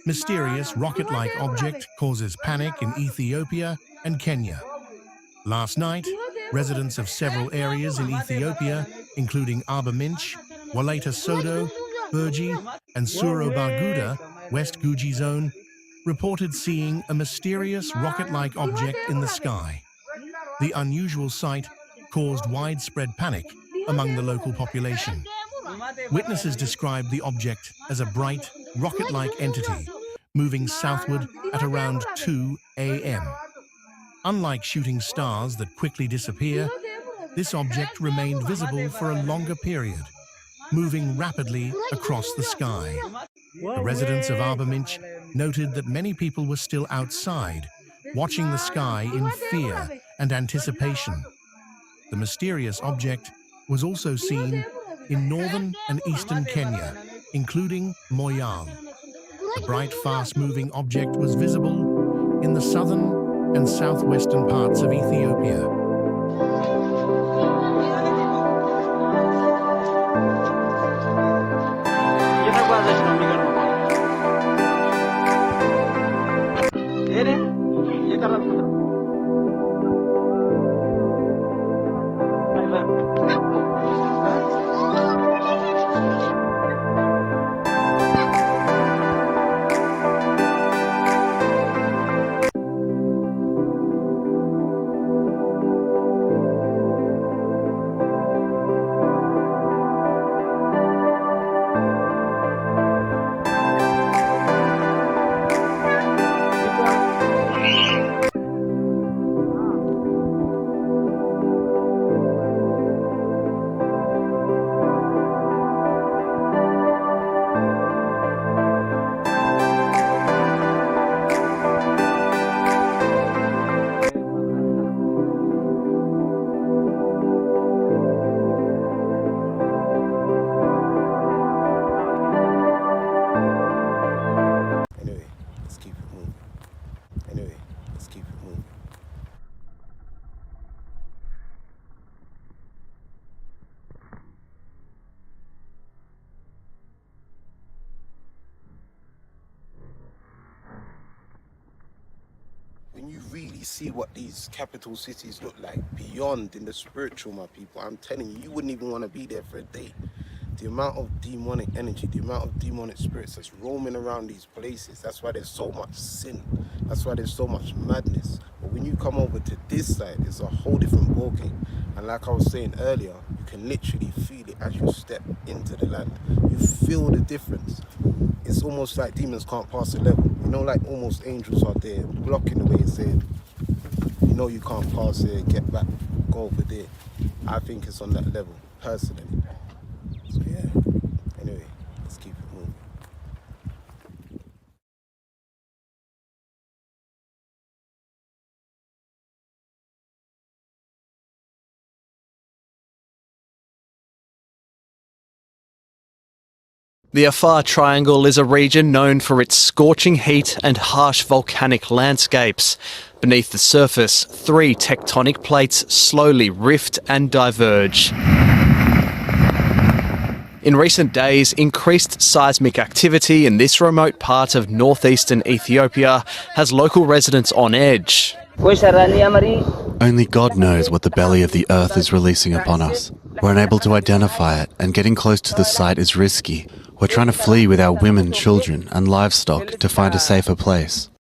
Mysterious rocket-like object causes panic in Ethiopia and Kenya. Last night, residents of several areas in Ethiopia, including Arba Minch, Walaita Sodo, Burji, and Suro-Barguda, West Guji Zone, reported seeing a mysterious rocket-like object in the sky. The unusual sight caused widespread panic among the local population. Witnesses described the object as a bright, rocket-like entity moving southward at around 2 a.m. Unlike shooting stars that quickly disappear, this object remained visible for a longer period, moving rapidly across the sky. The residents of Arba Minch noted that many people were still outside, watching the sky in fear and anticipation. The mysterious object was also seen in northern and eastern Kenya, including Moyale. The bright, fast-moving object was visible in the southern and southwestern parts of Ethiopia. When you really see what these capital cities look like beyond in the spiritual, my people, I'm telling you, you wouldn't even want to be there for a day. The amount of demonic energy, the amount of demonic spirits that's roaming around these places, that's why there's so much sin. That's why there's so much madness. But when you come over to this side, it's a whole different ballgame. And like I was saying earlier, you can literally feel it as you step into the land. You feel the difference. It's almost like demons can't pass the level. You know, like almost angels are there blocking the way and saying, you know you can't pass here, get back, go over there. I think it's on that level, personally. So yeah, anyway, let's keep it moving. The Afar Triangle is a region known for its scorching heat and harsh volcanic landscapes. Beneath the surface, 3 tectonic plates slowly rift and diverge. In recent days, increased seismic activity in this remote part of northeastern Ethiopia has local residents on edge. Only God knows what the belly of the earth is releasing upon us. We're unable to identify it, and getting close to the site is risky. We're trying to flee with our women, children, and livestock to find a safer place.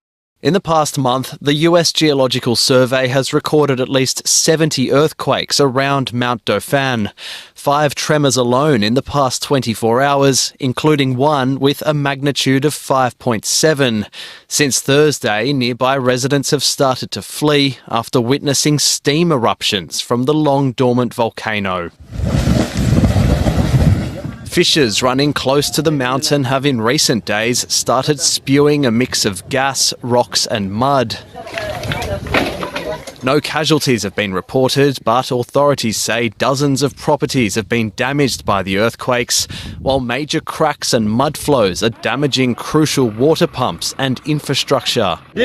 In the past month, the US Geological Survey has recorded at least 70 earthquakes around Mount Dauphin. 5 tremors alone in the past 24 hours, including one with a magnitude of 5.7. Since Thursday, nearby residents have started to flee after witnessing steam eruptions from the long-dormant volcano. Fissures running close to the mountain have in recent days started spewing a mix of gas, rocks and mud. No casualties have been reported, but authorities say dozens of properties have been damaged by the earthquakes, while major cracks and mud flows are damaging crucial water pumps and infrastructure. We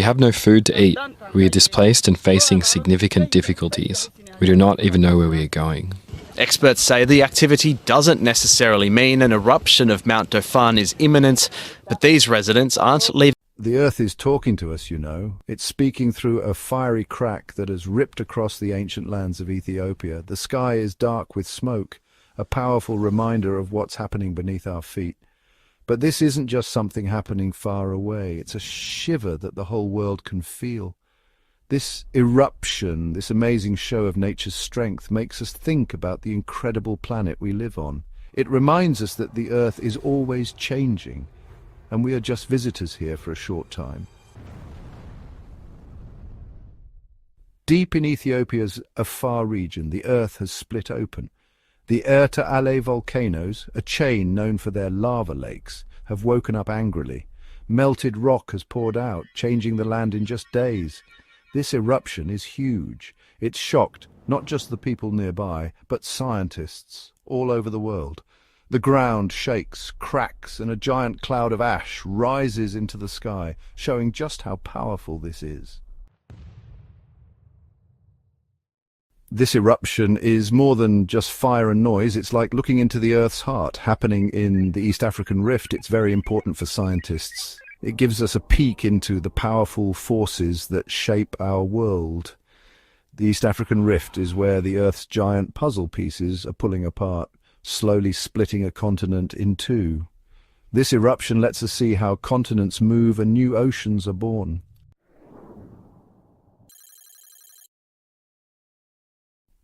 have no food to eat. We are displaced and facing significant difficulties. We do not even know where we are going. Experts say the activity doesn't necessarily mean an eruption of Mount Dauphin is imminent, but these residents aren't leaving. The Earth is talking to us, you know. It's speaking through a fiery crack that has ripped across the ancient lands of Ethiopia. The sky is dark with smoke, a powerful reminder of what's happening beneath our feet. But this isn't just something happening far away. It's a shiver that the whole world can feel. This eruption, this amazing show of nature's strength, makes us think about the incredible planet we live on. It reminds us that the Earth is always changing, and we are just visitors here for a short time. Deep in Ethiopia's Afar region, the Earth has split open. The Ale volcanoes, a chain known for their lava lakes, have woken up angrily. Melted rock has poured out, changing the land in just days. This eruption is huge. It's shocked not just the people nearby, but scientists all over the world. The ground shakes, cracks, and a giant cloud of ash rises into the sky, showing just how powerful this is. This eruption is more than just fire and noise. It's like looking into the Earth's heart, happening in the East African Rift. It's very important for scientists. It gives us a peek into the powerful forces that shape our world. The East African Rift is where the Earth's giant puzzle pieces are pulling apart, slowly splitting a continent in two. This eruption lets us see how continents move and new oceans are born.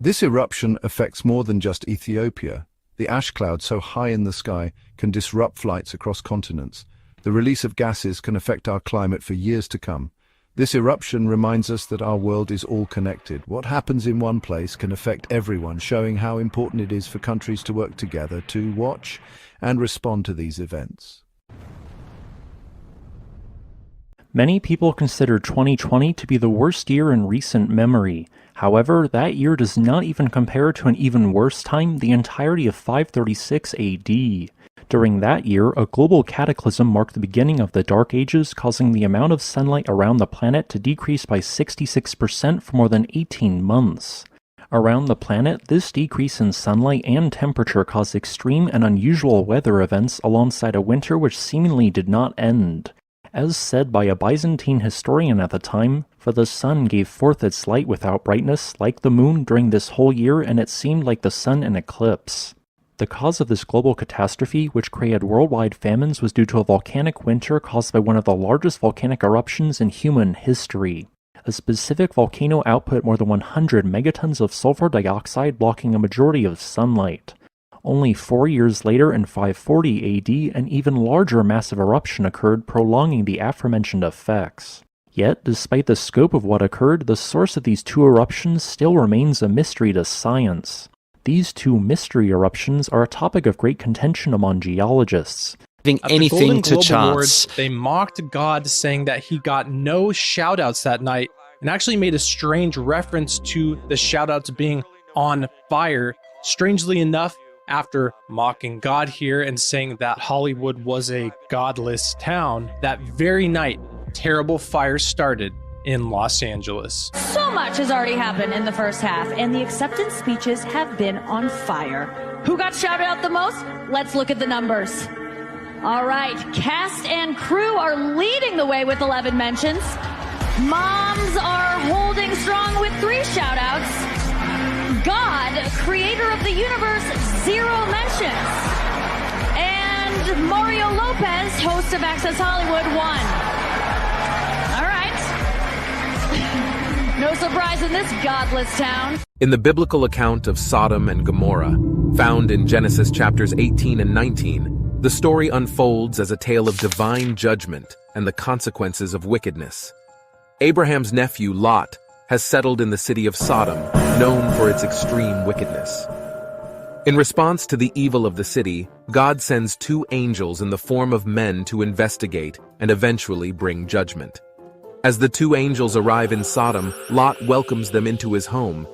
This eruption affects more than just Ethiopia. The ash cloud so high in the sky can disrupt flights across continents. The release of gases can affect our climate for years to come. This eruption reminds us that our world is all connected. What happens in one place can affect everyone, showing how important it is for countries to work together to watch and respond to these events. Many people consider 2020 to be the worst year in recent memory. However, that year does not even compare to an even worse time, the entirety of 536 AD. During that year, a global cataclysm marked the beginning of the Dark Ages, causing the amount of sunlight around the planet to decrease by 66% for more than 18 months. Around the planet, this decrease in sunlight and temperature caused extreme and unusual weather events alongside a winter which seemingly did not end. As said by a Byzantine historian at the time, for the sun gave forth its light without brightness, like the moon during this whole year, and it seemed like the sun in eclipse. The cause of this global catastrophe, which created worldwide famines, was due to a volcanic winter caused by one of the largest volcanic eruptions in human history. A specific volcano output more than 100 megatons of sulfur dioxide, blocking a majority of sunlight. Only 4 years later, in 540 AD, an even larger massive eruption occurred, prolonging the aforementioned effects. Yet, despite the scope of what occurred, the source of these two eruptions still remains a mystery to science. These two mystery eruptions are a topic of great contention among geologists. Anything to chance. Awards, they mocked God, saying that he got no shoutouts that night, and actually made a strange reference to the shoutouts being on fire. Strangely enough, after mocking God here and saying that Hollywood was a godless town, that very night, terrible fires started in Los Angeles. So much has already happened in the first half, and the acceptance speeches have been on fire. Who got shouted out the most? Let's look at the numbers. All right, cast and crew are leading the way with 11 mentions. Moms are holding strong with 3 shout-outs. God, creator of the universe, 0 mentions. And Mario Lopez, host of Access Hollywood, 1. No surprise in this godless town. In the biblical account of Sodom and Gomorrah, found in Genesis chapters 18 and 19, the story unfolds as a tale of divine judgment and the consequences of wickedness. Abraham's nephew Lot has settled in the city of Sodom, known for its extreme wickedness. In response to the evil of the city, God sends 2 angels in the form of men to investigate and eventually bring judgment. As the 2 angels arrive in Sodom, Lot welcomes them into his home.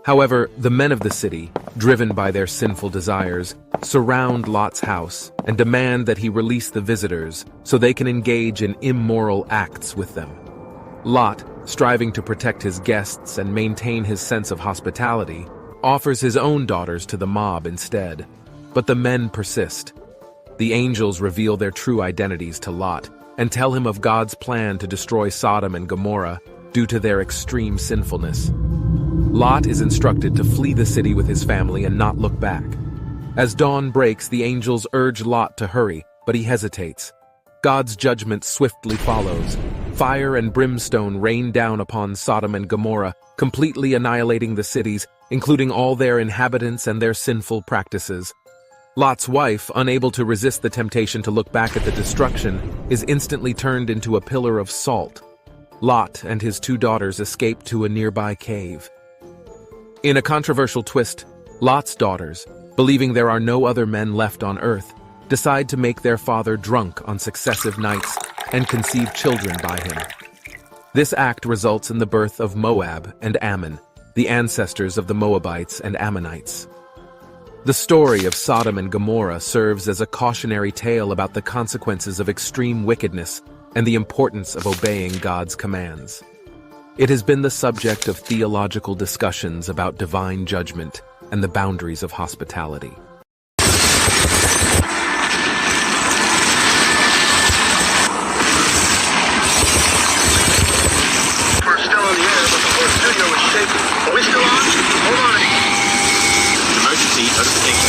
However, the men of the city, driven by their sinful desires, surround Lot's house and demand that he release the visitors so they can engage in immoral acts with them. Lot, striving to protect his guests and maintain his sense of hospitality, offers his own daughters to the mob instead. But the men persist. The angels reveal their true identities to Lot and tell him of God's plan to destroy Sodom and Gomorrah due to their extreme sinfulness. Lot is instructed to flee the city with his family and not look back. As dawn breaks, the angels urge Lot to hurry, but he hesitates. God's judgment swiftly follows. Fire and brimstone rain down upon Sodom and Gomorrah, completely annihilating the cities, including all their inhabitants and their sinful practices. Lot's wife, unable to resist the temptation to look back at the destruction, is instantly turned into a pillar of salt. Lot and his 2 daughters escape to a nearby cave. In a controversial twist, Lot's daughters, believing there are no other men left on earth, decide to make their father drunk on successive nights and conceive children by him. This act results in the birth of Moab and Ammon, the ancestors of the Moabites and Ammonites. The story of Sodom and Gomorrah serves as a cautionary tale about the consequences of extreme wickedness and the importance of obeying God's commands. It has been the subject of theological discussions about divine judgment and the boundaries of hospitality. We're still on the air, but the whole studio is shaking. Are we still on? Hold on. Emergency notification.